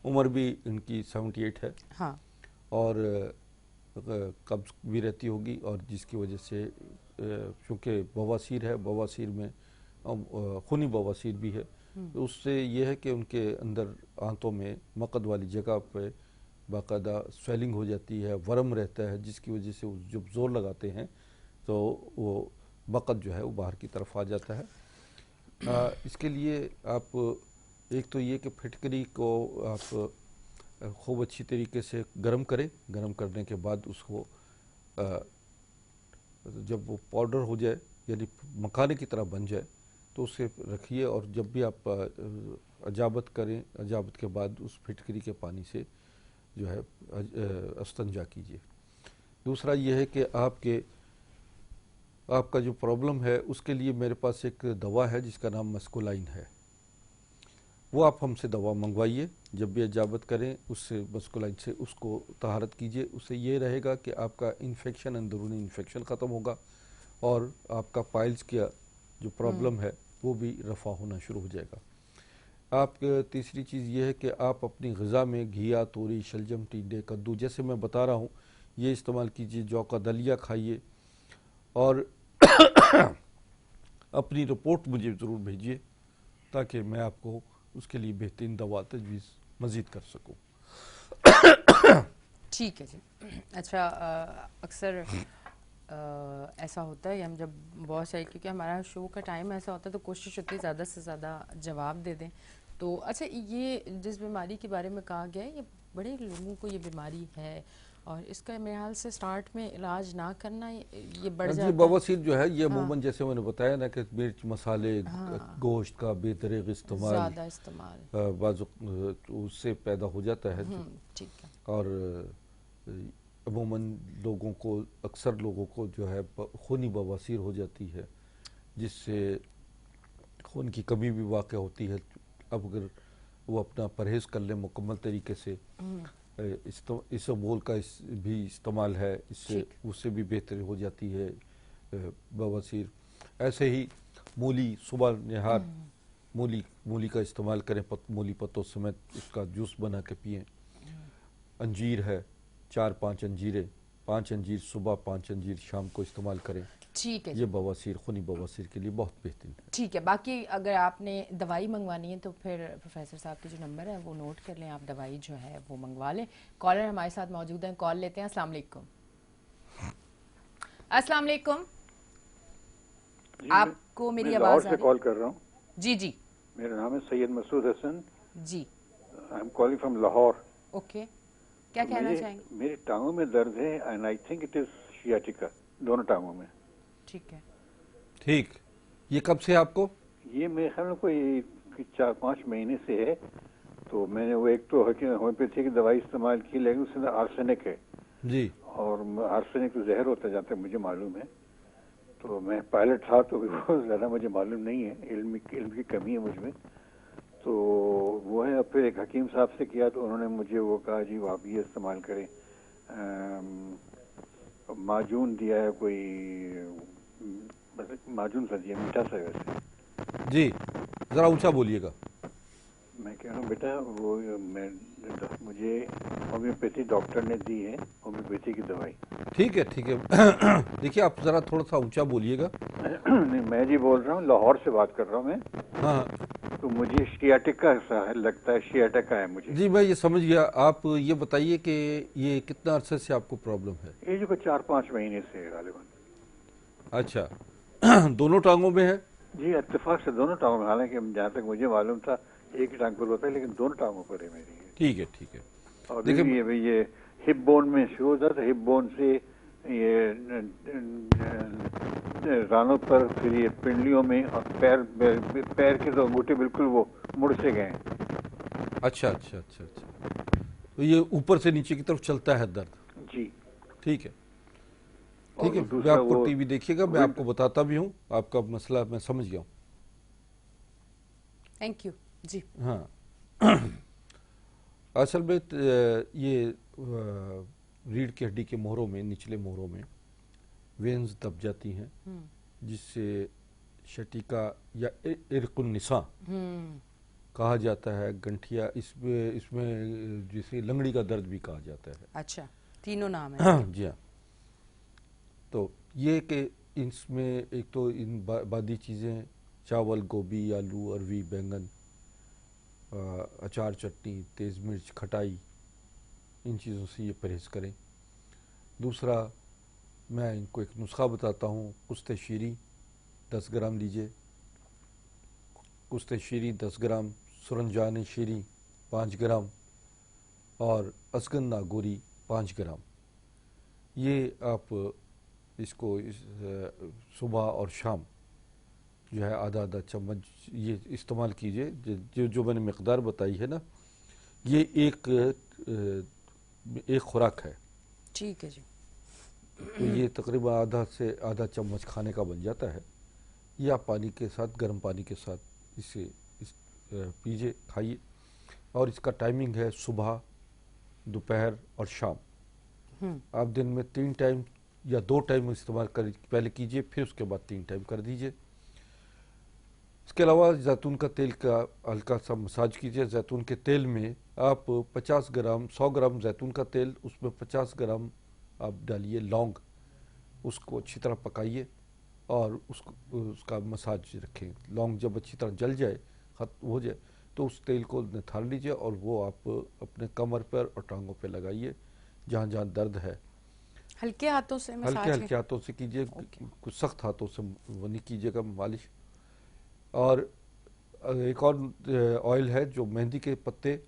उम्र भी इनकी 78 है। हाँ। और कब्ज भी रहती होगी, और जिसकी वजह से चूँकि बवासीर है, बवासीर में खूनी बवासीर भी है, तो उससे ये है कि उनके अंदर आंतों में मकद वाली जगह पे बाकायदा स्वेलिंग हो जाती है, वरम रहता है, जिसकी वजह से जब जोर लगाते हैं तो वो मकद जो है वो बाहर की तरफ आ जाता है। इसके लिए आप एक तो ये कि फिटकरी को आप खूब अच्छी तरीके से गर्म करें। गर्म करने के बाद उसको जब वो पाउडर हो जाए, यानी मखाने की तरह बन जाए, तो उसे रखिए। और जब भी आप अजाबत करें, अजाबत के बाद उस फिटकरी के पानी से जो है अस्तंजा कीजिए। दूसरा ये है कि आपका जो प्रॉब्लम है उसके लिए मेरे पास एक दवा है जिसका नाम मस्कुलाइन है। वो आप हमसे दवा मंगवाइए, जब भी अजाबत करें उससे मस्कुलाइन से उसको तहारत कीजिए। उससे ये रहेगा कि आपका इन्फेक्शन, अंदरूनी इन्फेक्शन ख़त्म होगा, और आपका पाइल्स का जो प्रॉब्लम है वो भी रफ़ा होना शुरू हो जाएगा। आप तीसरी चीज़ ये है कि आप अपनी ग़िज़ा में घिया, तोरी, शलजम, टिंडे, कद्दू, जैसे मैं बता रहा हूँ, ये इस्तेमाल कीजिए। जौ का दलिया खाइए, और अपनी रिपोर्ट मुझे ज़रूर भेजिए ताकि मैं आपको उसके लिए बेहतरीन दवा तजवीज़ मज़ीद कर सकूँ। ठीक है जी। अच्छा, अक्सर ऐसा होता है, हम जब बहुत सारे, क्योंकि हमारा शो का टाइम ऐसा होता है, तो कोशिश होती है ज़्यादा से ज़्यादा जवाब दे दें। तो अच्छा, ये जिस बीमारी के बारे में कहा गया है, ये बड़े लोगों को ये बीमारी है, और इसका मेरे ख्याल से स्टार्ट में इलाज ना करना ये बढ़ जाता है। बवासीर जो है ये अमूमन जैसे मैंने बताया ना कि मिर्च, मसाले, गोश्त का बेतरीक इस्तेमाल, ज़्यादा इस्तेमाल उससे पैदा हो जाता है। ठीक है। और अमूमन लोगों को, अक्सर लोगों को जो है खूनी बवासीर हो जाती है, जिससे खून की कमी भी वाक़ होती है। अब अगर वो अपना परहेज़ कर ले मुकम्मल तरीके से, इसबगोल का भी इस्तेमाल है, इससे उससे भी बेहतर हो जाती है बवासीर। ऐसे ही मूली, सुबह निहार मूली का इस्तेमाल करें, मूली पत्तों समेत उसका जूस बना के पिएँ। अंजीर है, 4-5 अंजीरें, 5 अंजीर सुबह, 5 अंजीर शाम को इस्तेमाल करें। ठीक है। ये बवासीर, खूनी बवासीर के लिए बहुत बेहतरीन है। ठीक है। बाकी अगर आपने दवाई मंगवानी है तो फिर प्रोफेसर साहब के जो नंबर है वो नोट कर लें, आप दवाई जो है वो मंगवा लें। कॉलर हमारे साथ मौजूद हैं, कॉल लेते हैं। अस्सलाम वालेकुम। अस्सलाम वालेकुम, आपको मेरी आवाज़ आ रही है? कॉल कर रहा हूँ। जी जी। मेरा नाम है Syed Masood Hasan ji. I am calling from Lahore. Okay, क्या कहना चाहेंगे? मेरी टांगों में दर्द है, and I think it is sciatica, दोनों टांगों में। ठीक है। ठीक, ये कब से आपको? ये मेरे ख्याल में कोई 4-5 महीने से है। तो मैंने वो एक तो होम्योपैथी की दवाई इस्तेमाल की, लेकिन उसके अंदर आर्सेनिक है जी, और आर्सेनिक तो जहर होता जाता है, मुझे मालूम है। तो मैं पायलट था तो बहुत ज़्यादा मुझे मालूम नहीं है, इल्म की कमी है मुझमें। तो वो है, फिर एक हकीम साहब से किया तो उन्होंने मुझे वो कहा जी आप ये इस्तेमाल करें, माजून दिया है, कोई माजून सा दिया, मीठा सा वैसे। जी, ज़रा ऊंचा बोलिएगा। मैं कह रहा हूँ बेटा, वो मुझे होम्योपैथी डॉक्टर ने दी है, होम्योपैथी की दवाई। ठीक है, ठीक है। देखिए, आप जरा थोड़ा सा ऊंचा बोलिएगा। नहीं, मैं जी बोल रहा हूँ, लाहौर से बात कर रहा हूँ मैं। हाँ, तो मुझे शियाटिका सा लगता है, शियाटिका है मुझे। जी मैं ये समझ गया। आप ये बताइए कि ये कितना अरसे से आपको प्रॉब्लम है? ये जो 4-5 महीने से है गालिबन। अच्छा। दोनों टांगों में है? जी, इत्तेफाक से दोनों टांगों में, हालांकि जहाँ तक मुझे मालूम था एक ही टांग पर होता है, लेकिन दोनों टांगों पर है मेरी। ठीक है, ठीक है। और देखिए, ये हिप बोन में शुरू होता था, हिप बोन से ये रानों पर, फिर ये पिंडलियों में, और पैर के तो अंगूठे बिल्कुल वो मुड़ से गए। अच्छा, अच्छा, अच्छा, अच्छा। तो ये ऊपर से नीचे की तरफ चलता है दर्द? जी। ठीक है, ठीक है। मैं दूसरा आपको वो टीवी देखिएगा, मैं आपको बताता भी हूँ। आपका मसला मैं समझ गया हूँ। थैंक यू जी। हाँ। असल में ये रीढ़ की हड्डी के मोहरों में, निचले मोहरों में वेन्स दब जाती हैं, जिससे शटिका या इरकुन्निसा कहा जाता है। गंठिया, इसमें जिसे लंगड़ी का दर्द भी कहा जाता है। अच्छा, तीनों नाम है। जी हाँ। तो ये कि इसमें एक तो इन बादी चीज़ें, चावल, गोभी, आलू, अरवी, बैंगन, अचार, चटनी, तेज़ मिर्च, खटाई, इन चीज़ों से ये परहेज़ करें। दूसरा, मैं इनको एक नुस्खा बताता हूँ। कुश्ते शीरी 10 ग्राम लीजिए, कुश्ते शीरी 10 ग्राम, सुरंजान शीरी 5 ग्राम और असगंधा गोरी 5 ग्राम। ये आप इसको सुबह और शाम जो है आधा आधा चम्मच ये इस्तेमाल कीजिए। जो मैंने मकदार बताई है ना, ये एक खुराक है। ठीक है जी। तो ये तकरीबन आधा से आधा चम्मच खाने का बन जाता है। या पानी के साथ, गर्म पानी के साथ इसे पीजिए, खाइए। और इसका टाइमिंग है सुबह, दोपहर और शाम। आप दिन में 3 टाइम या 2 टाइम इस्तेमाल कर पहले कीजिए, फिर उसके बाद 3 टाइम कर दीजिए। इसके अलावा जैतून का तेल का हल्का सा मसाज कीजिए। जैतून के तेल में आप 50 ग्राम, 100 ग्राम जैतून का तेल, उसमें 50 ग्राम आप डालिए लौंग, उसको अच्छी तरह पकाइए और उसका मसाज रखें। लौंग जब अच्छी तरह जल जाए, खत्म हो जाए, तो उस तेल को निथार लीजिए और वो आप अपने कमर पर और टांगों पर लगाइए, जहाँ जहाँ दर्द है। हल्के हाथों से मसाज? हल्के हाथों से कीजिए, कुछ सख्त हाथों से वो नहीं कीजिएगा मालिश। और एक और ऑयल है, जो मेहंदी के पत्ते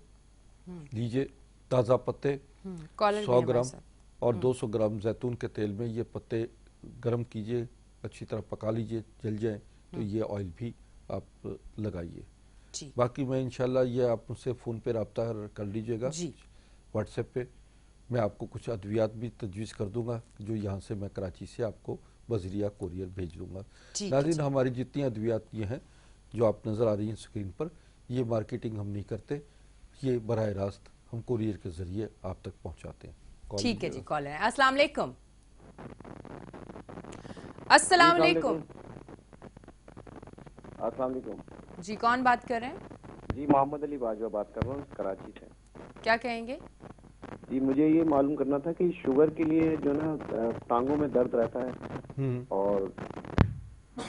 लीजिए, ताज़ा पत्ते 100 ग्राम, और 200 ग्राम जैतून के तेल में ये पत्ते गर्म कीजिए, अच्छी तरह पका लीजिए, जल जाए तो ये ऑयल भी आप लगाइए। बाकी मैं इंशाल्लाह ये आप मुझसे फ़ोन पे रब्ता कर लीजिएगा, व्हाट्सएप पे। मैं आपको कुछ अद्वियात भी तजवीज़ कर दूंगा, जो यहाँ से मैं कराची से आपको बजरिया कोरियर भेज दूंगा। नाज़रीन, हमारी जितनी अद्वियात ये हैं जो आप नज़र आ रही हैं स्क्रीन पर, ये मार्केटिंग हम नहीं करते, ये बराह रास्त हम कोरियर के ज़रिए आप तक पहुँचाते हैं। ठीक है जी, कॉल है। अस्सलाम वालेकुम। अस्सलाम वालेकुम। अस्सलाम वालेकुम जी, कौन बात कर रहे हैं? जी, मोहम्मद अली बाजवा बात कर रहा हूँ, कराची से। क्या कहेंगे? जी, मुझे ये मालूम करना था कि शुगर के लिए जो ना टांगों में दर्द रहता है, और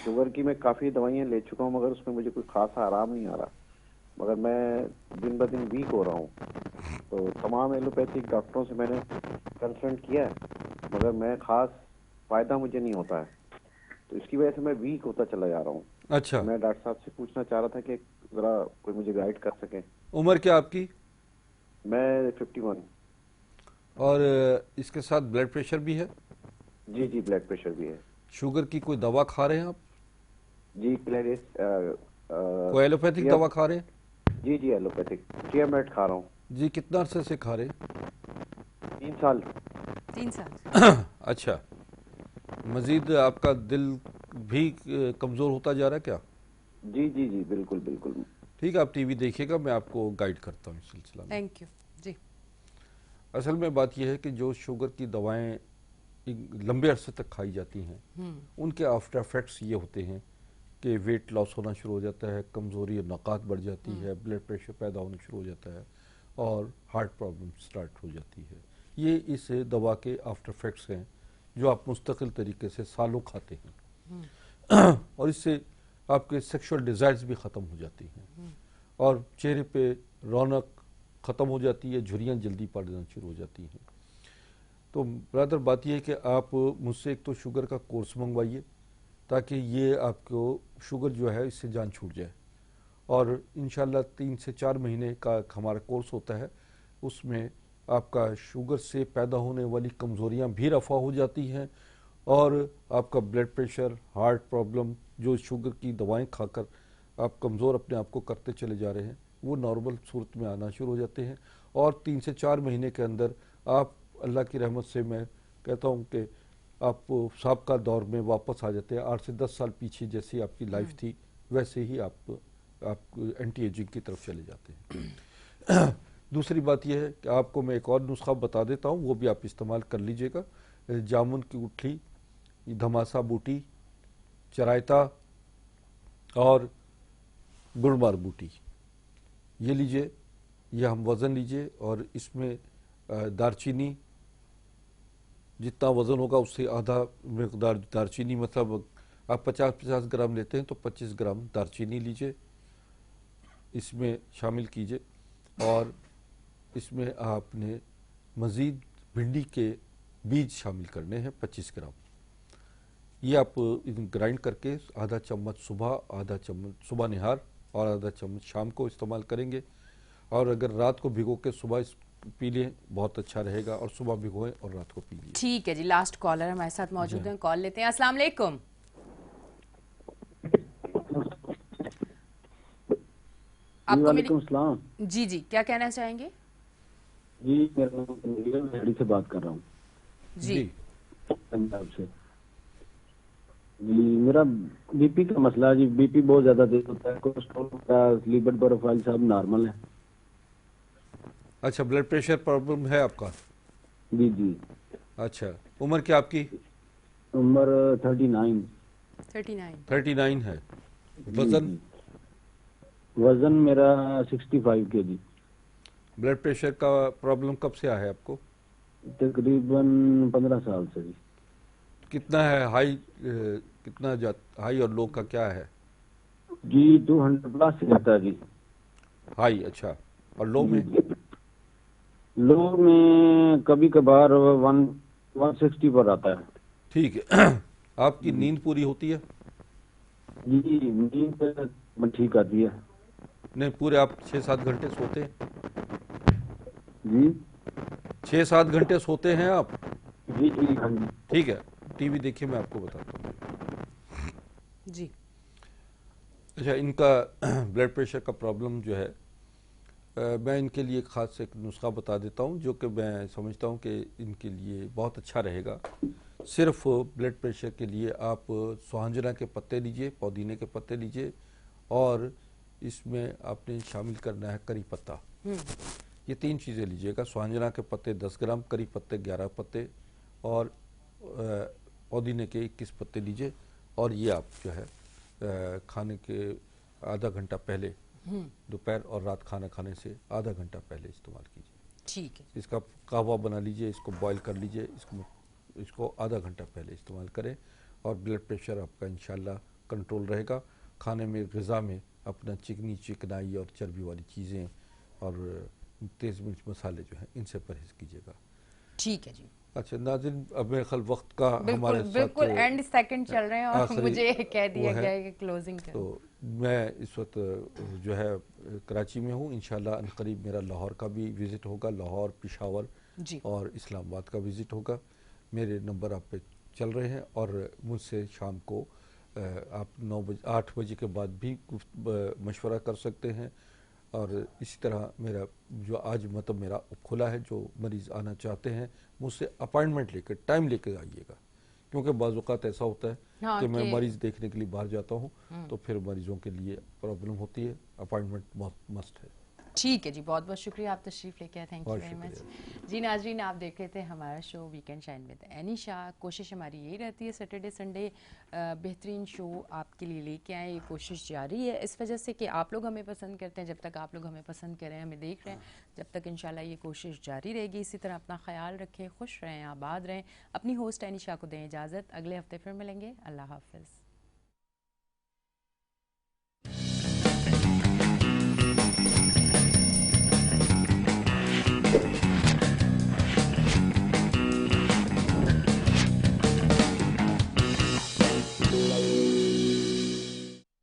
शुगर की मैं काफ़ी दवाइयाँ ले चुका हूँ, मगर उसमें मुझे कोई खासा आराम नहीं आ रहा, मगर मैं दिन ब दिन वीक हो रहा हूँ। तो तमाम एलोपैथिक डॉक्टरों से मैंने कंसल्ट किया है, मगर मैं खास फ़ायदा मुझे नहीं होता है, तो इसकी वजह से मैं वीक होता चला जा रहा हूँ। अच्छा, मैं डॉक्टर साहब से पूछना चाह रहा था कि ज़रा कोई मुझे गाइड कर सके। उम्र क्या आपकी? मैं 51। और इसके साथ ब्लड प्रेशर भी है? जी जी, ब्लड प्रेशर भी है। शुगर की कोई दवा खा रहे हैं आप? जी, क्लेरिस कोई एलोपैथिक दवा खा रहे हैं? जी जी, एलोपैथिक टियामेट खा रहा हूँ। जी, कितना अरसे से खा रहे हैं? 3 साल। 3 साल। अच्छा, मजीद आपका दिल भी कमज़ोर होता जा रहा है क्या? जी जी जी, बिल्कुल बिल्कुल। ठीक है, आप टीवी देखिएगा, मैं आपको गाइड करता हूँ इस सिलसिला में। थैंक यू जी। असल में बात यह है कि जो शुगर की दवाएं लंबे अरसे तक खाई जाती हैं, उनके आफ्टर इफेक्ट्स ये होते हैं कि वेट लॉस होना शुरू हो जाता है, कमज़ोरी और नकात बढ़ जाती है, ब्लड प्रेशर पैदा होना शुरू हो जाता है और हार्ट प्रॉब्लम स्टार्ट हो जाती है। ये इस दवा के आफ्टर इफेक्ट्स हैं जो आप मुस्तकिल तरीके से सालों खाते हैं और इससे आपके सेक्सुअल डिज़ायर्स भी ख़त्म हो जाती हैं और चेहरे पे रौनक ख़त्म हो जाती है, झुर्रियाँ जल्दी पड़ना शुरू हो जाती हैं। तो ब्रदर बात यह है कि आप मुझसे एक तो शुगर का कोर्स मंगवाइए ताकि ये आपको शुगर जो है इससे जान छूट जाए और इंशाल्लाह 3 से 4 महीने का हमारा कोर्स होता है, उसमें आपका शुगर से पैदा होने वाली कमज़ोरियाँ भी रफ़ा हो जाती हैं और आपका ब्लड प्रेशर, हार्ट प्रॉब्लम जो शुगर की दवाएं खाकर आप कमज़ोर अपने आप को करते चले जा रहे हैं वो नॉर्मल सूरत में आना शुरू हो जाते हैं और 3 से 4 महीने के अंदर आप अल्लाह की रहमत से मैं कहता हूँ कि आप साबका दौर में वापस आ जाते हैं। 8 से 10 साल पीछे जैसी आपकी लाइफ थी वैसे ही आप एंटी एजिंग की तरफ चले जाते हैं। दूसरी बात यह है कि आपको मैं एक और नुस्खा बता देता हूँ, वो भी आप इस्तेमाल कर लीजिएगा। जामुन की गुठली, धमासा बूटी, चरायता और गुड़मार बूटी ये लीजिए, यह हम वज़न लीजिए और इसमें दारचीनी जितना वज़न होगा उससे आधा मकदार दारचीनी, मतलब आप 50-50 ग्राम लेते हैं तो 25 ग्राम दारचीनी लीजिए, इसमें शामिल कीजिए और इसमें आपने मज़ीद भिंडी के बीज शामिल करने हैं 25 ग्राम। ये आप ग्राइंड करके आधा चम्मच सुबह, आधा चम्मच सुबह निहार और आधा चम्मच शाम को इस्तेमाल करेंगे और अगर रात को भिगो के सुबह पी लें बहुत अच्छा रहेगा और सुबह भिगोएं और रात को पी लें। ठीक है जी, लास्ट कॉलर हमारे साथ मौजूद हैं, कॉल लेते हैं। अस्सलाम वालेकुम। आपको वालेकुम सलाम। जी जी, क्या कहना चाहेंगे? जी मेरा नाम हेड़ी से बात कर रहा हूँ जी पंजाब से। जी मेरा बीपी का मसला जी, बीपी बहुत ज्यादा तेज होता है, कोलेस्ट्रॉल का लिपिड प्रोफाइल सब नॉर्मल है। अच्छा, ब्लड प्रेशर प्रॉब्लम है आपका? जी जी। अच्छा, उम्र क्या आपकी? उम्र 39 है। वजन? वजन मेरा 65 kg। ब्लड प्रेशर का प्रॉब्लम कब से है आपको? तकरीबन 15 साल से जी। कितना है हाई, कितना हाई और लो का क्या है? जी 200+ से जाता है जी हाई। अच्छा, और लो में? लो में कभी कभार 160 पर आता है। ठीक है। आपकी नींद पूरी होती है? जी नींद ठीक आती है। नहीं, पूरे आप 6-7 घंटे सोते हैं? जी 6-7 घंटे सोते हैं आप? जी जी हाँ जी। ठीक है, टीवी देखिए, मैं आपको बताता हूँ जी। अच्छा, इनका ब्लड प्रेशर का प्रॉब्लम जो है मैं इनके लिए ख़ास एक नुस्खा बता देता हूँ जो कि मैं समझता हूँ कि इनके लिए बहुत अच्छा रहेगा। सिर्फ ब्लड प्रेशर के लिए आप सुहांजना के पत्ते लीजिए, पुदीने के पत्ते लीजिए और इसमें आपने शामिल करना है करी पत्ता। ये 3 चीज़ें लीजिएगा, सुहांजना के पत्ते 10 ग्राम, करी पत्ते 11 पत्ते और पुदीने के 21 पत्ते लीजिए और ये आप जो है खाने के आधा घंटा पहले, दोपहर और रात खाना खाने से आधा घंटा पहले इस्तेमाल कीजिए। ठीक है। इसका कहवा बना लीजिए, इसको बॉईल कर लीजिए, इसको आधा घंटा पहले इस्तेमाल करें और ब्लड प्रेशर आपका इंशाल्लाह कंट्रोल रहेगा। खाने में, ग़िज़ा में अपना चिकनाई और चर्बी वाली चीज़ें और तेज़ मिर्च मसाले जो हैं इनसे परहेज़ कीजिएगा। ठीक है जी। अच्छा नाज़रीन, अब मेरे ख्याल वक्त का हमारे साथ बिल्कुल एंड सेकंड चल रहे हैं और मुझे कह दिया गया है कि क्लोजिंग करें। तो मैं इस वक्त जो है कराची में हूँ, इंशाल्लाह अनकरीब मेरा लाहौर का भी विज़िट होगा, लाहौर, पेशावर और इस्लामाबाद का विज़िट होगा। मेरे नंबर आप पे चल रहे हैं और मुझसे शाम को आप 8 बजे के बाद भी मशवरा कर सकते हैं और इसी तरह मेरा जो आज मतलब मेरा खुला है, जो मरीज़ आना चाहते हैं मुझसे अपॉइंटमेंट लेकर, टाइम लेकर आइएगा, क्योंकि बाज़ औक़ात ऐसा होता है कि मैं मरीज़ देखने के लिए बाहर जाता हूँ तो फिर मरीज़ों के लिए प्रॉब्लम होती है। अपॉइंटमेंट बहुत मस्ट है। ठीक है जी, बहुत बहुत शुक्रिया, आप तशरीफ़ लेके आए, थैंक यू वेरी मच। जी नाजरीन, आप देख रहे थे हमारा show weekend shine with any Shah. कोशिश हमारी यही रहती है सैटरडे संडे बेहतरीन शो आपके लिए लेके आए। ये कोशिश जारी है इस वजह से कि आप लोग हमें पसंद करते हैं। जब तक आप लोग हमें पसंद करें, हमें देख रहे हैं, जब तक इंशाल्लाह ये कोशिश जारी रहेगी। इसी तरह अपना ख्याल रखें, खुश रहें, आबाद रहें। अपनी होस्ट एनी शाह को दें इजाज़त। अगले हफ्ते फिर मिलेंगे। अल्लाह हाफिज़।